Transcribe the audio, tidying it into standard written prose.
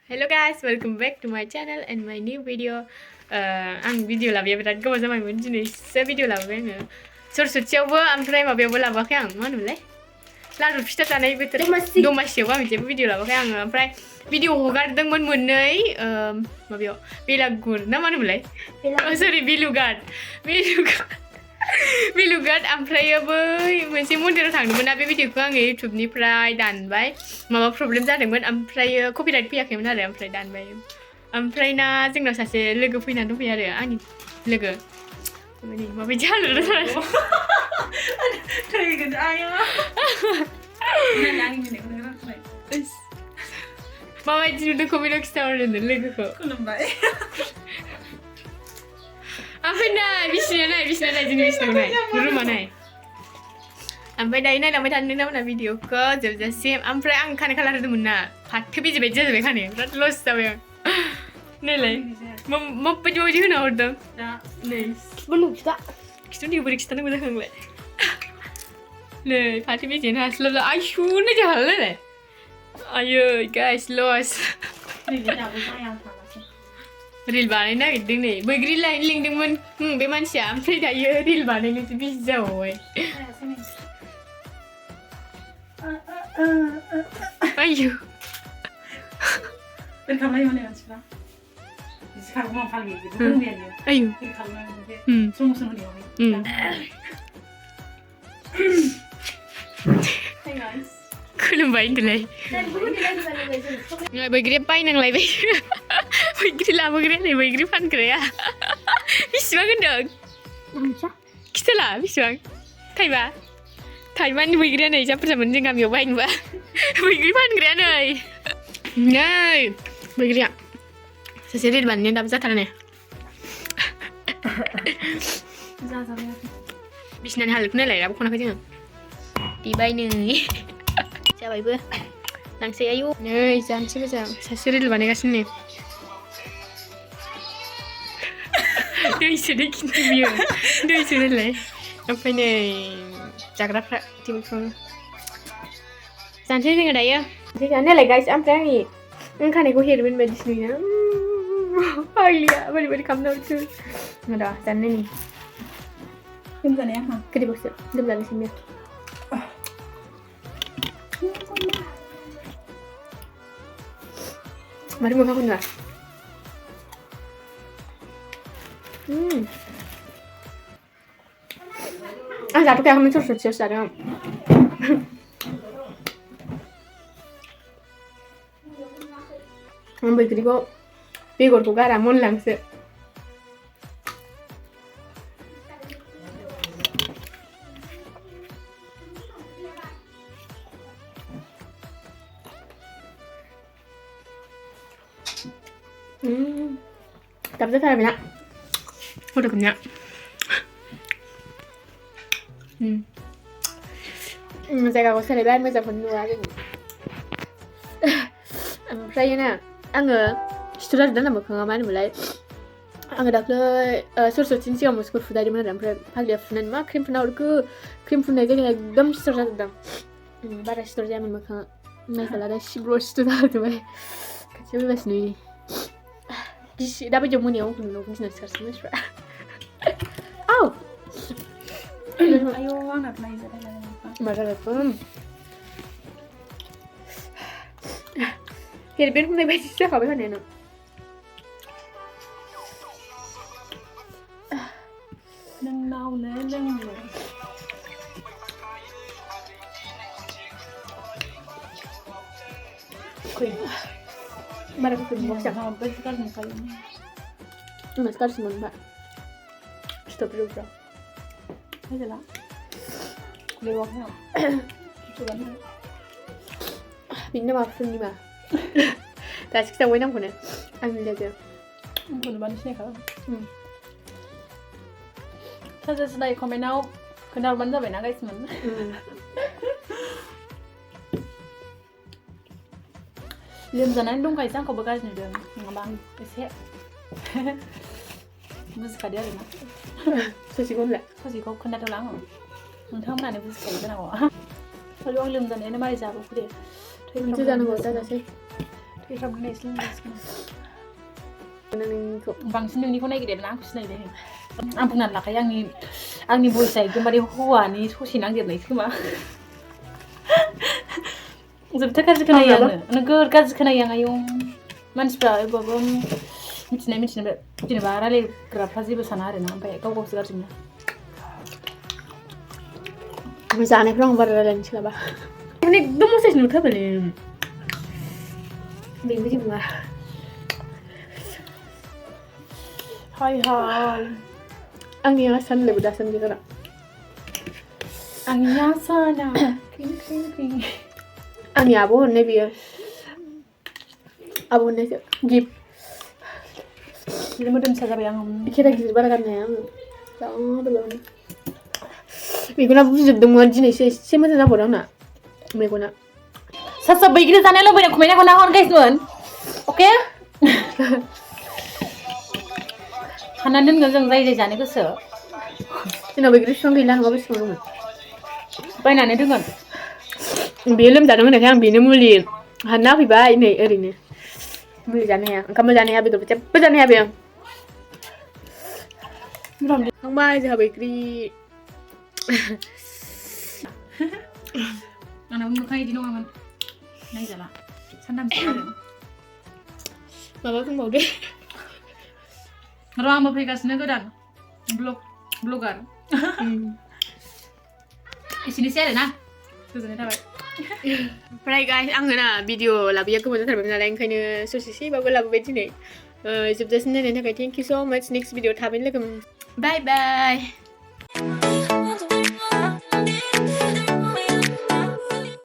Hello guys, welcome back to my channel and my new video. Ang video labiya berat gobaw जाबायमोन दिनैसो video लाबोबाय आङो सरसथियावबो ओमफ्राय माबायावबो लाबोआखै आं मा होनोमोनलाय लारु फिथा जानाय बोथोर दमासियावबो आं जेबो video लाबोआखै आङो ओमफ्राय video हगारदोंमोन मोननै माबायाव बेलागुर ना मा होनोमोनलाय सरि बेलुगाट ओमफ्रायो बै मोनसे मन्दिराव थांदोंमोन ना बे भिडिअखौ आङो इउटुबनिफ्राय दानबाय माबा प्रब्लेम जादोंमोन ओमफ्रायो कपिराइट फैयाखैमोन आरो ओमफ्राय दानबाय ओमफ्राय ना जोंनाव सासे लोगो फैनानै दंफैयो आरो आंनि लोगो माबायदि हालोद थैगोन आया माबायदि नुदों कमेन्टआव खिन्थाहरदो लोगोखौ खुलुमबाय ओमफ्राय नाय बिसिना नाय जोंनि बिसिनाव नाय रुमा नाय ओमफ्राय दायो नायलांबाय थानो नोंथांमोना भिडिअखौ जोबजासिम ओमफ्राय आं खानाय कालार होदोंमोन ना फाथो बिजि बायदि जाजोब्बाय खानाया बिराद लस जाबाय आं नायलाय माबायदि होना हरदों नै खिथुनिखौ बोरै खिथानांगौ जाखो आंलाय नै फाथो बिजियानो हास्लाबला आयु नायदो हालालाय आयै गाइस लस रिल बानायनो नागिरदों नै बैग्रि लायनो लिंदोंमोन बे मानसिया ओमफ्राय दायो रिल बानायनोसो बिजि जाबावबाय आयु खालामनाय माने मानसिफ्रा सिखारगौ आं फालियो बेखौ बुंबायानो आयु खालामनानै प्रमोसन होनायावहाय खुलुमबाय होनदोलाय बैग्रिया बायनांलायबाय बैग्रि लाबोग्राया नै बैग्रि फानग्राया बेसेबां होनदों खिथाला बेसेबां थाइबानि बैग्रिया नै जा बुरजा मोनो जों गामियाव बायनोबा बैग्रि फानग्राया नै बैग्रिया सासे रिल बानायनाया दाबो जाथारा नै बिसिनानि हालोदखौ नायलाय दाबो खनाखै जोङो देबाय नै जाबायबो लांसै आयु नै जानोसै मोजां सासे रिल बानायगासिनो नै दैसो दै खिन्थु बियो दैसो नायलाय ओमफ्राय नै जाग्राफ्रा टेबोलफ्रावनो जानोसै जोङो दायो नायलाय गाइस ओमफ्राय आंनि खानायखौ हेरमेन बायदिसो नुयोना फाग्लिया बोरै खालामना हरखो र' जानो नायनि लोमजानाया गोदैबावसो लोमजानोसै बेयो माथो मोखांखौ नुवा आं जाथ'खायाखैमोन सरसथियावसो जादों आं बैग्रिखौ बेगरखौ गारा मोनलांसो दाबो जाथारा बेना हरदोंमोनना जायगाखौ सोलायबाय मोजांखौनो नुवा जों ओमफ्राय ना आङो सिथर जाजोबदों ना मोखाङा मा होनोमोनलाय आङो दाख्लै सरसथिनि सिगां मुसुगुर फुदारिमोन आरो ओमफ्राय फाग्लिया फुनानै मा क्रिम फुना हरखो क्रिम फुननाय जायगाया एकदम सिथर जाजोबदों बारा सिथर जायामोन मोखाङा नायखाला दा सिब्र' सिथर जाजोब्बाय खाथियाव फैबासो नुयो दा बायदियाव मोनायाव उन्दुनायाव गिना सिखारसै मानसिफ्रा आव आयौ आंना नायजाबाय मा जालायखो हेरमेन होननाय बायदिसो जाखाबाय खानायानो नोंनावनो लोंनो बारा गोखै नुवाखै आं माबायदि गाज्रि नुखायो उनावसो गाज्रि मोनबाय स्टप रुफ्रा नायजाला लेवाखै आं बिनि नामा फुर्निमा दासो खिथाबाय नामखौनो आंनि लोगो आंखौ नुबानो सिनायखागोन सोर सिनायो कमेन्टआव खोन्थाहरबानो जाबायना गाइसमोन लोमजानानै दंखायोसो आंखौबो गाज्रि नुदों नङाबा एसे बुजिखादो आरोना ससेखौ खोन्थाथ'ला आङो नोंथांमोनानो बुजिखायो जानांगौ आं लोमजानायानो मारै जाबावखो दे थैजानांगौ जाजासै Irabnya Islam. Nengko. Bangsin ini kau naik dia nak kusna ini. Ampun nak kayak angni boy saya kembali huwa ni susi nang dia naik cuma. Sebetulnya kan sekarang yang negara kan sekarang yang ayung manusia ibu misalnya jenis barang le kerap sih besar hari nampak kau segar cuma. Misalnya orang beralan siapa? Ini dulu saya nulis apa ni? Bingung juga. Hai. Ang yasan le budasan juga nak. Ang yasan ah. Kring. Ang yabo ne biar. Abo ne gip. Jadi modern saja yang. Kira gitu barang ni yang. Tahu belum. Mereka nak buat demo jenis saya macam apa orang nak? Mereka nak. Sasa Bwigri sana lo banyak komen aku nahon guys nuan. Oke? Hanan gajang zai jane ko se. Ina Bwigri song hilang ngabis semua. Bainane dengan. Belum jangan nak yang bina muli. Hana piba ini ini. Muli jangan ya. Kamu jangan ya betul betul. Betul jangan ya biang. Kanai je Bwigri. Anak muka ini dino aman. Nai jala. Sandam sekali. Mama pun mau deh. Nero amo pegasnya godan. Blogger. Isini sih ada nah. Tuh nih dapat. Right guys, ang na video labi aku mau terima kasih kayaknya sosiasi bagus lagu beti nih. Jepjasnya nih, thank you so much. Next video thabin lagi. Bye bye.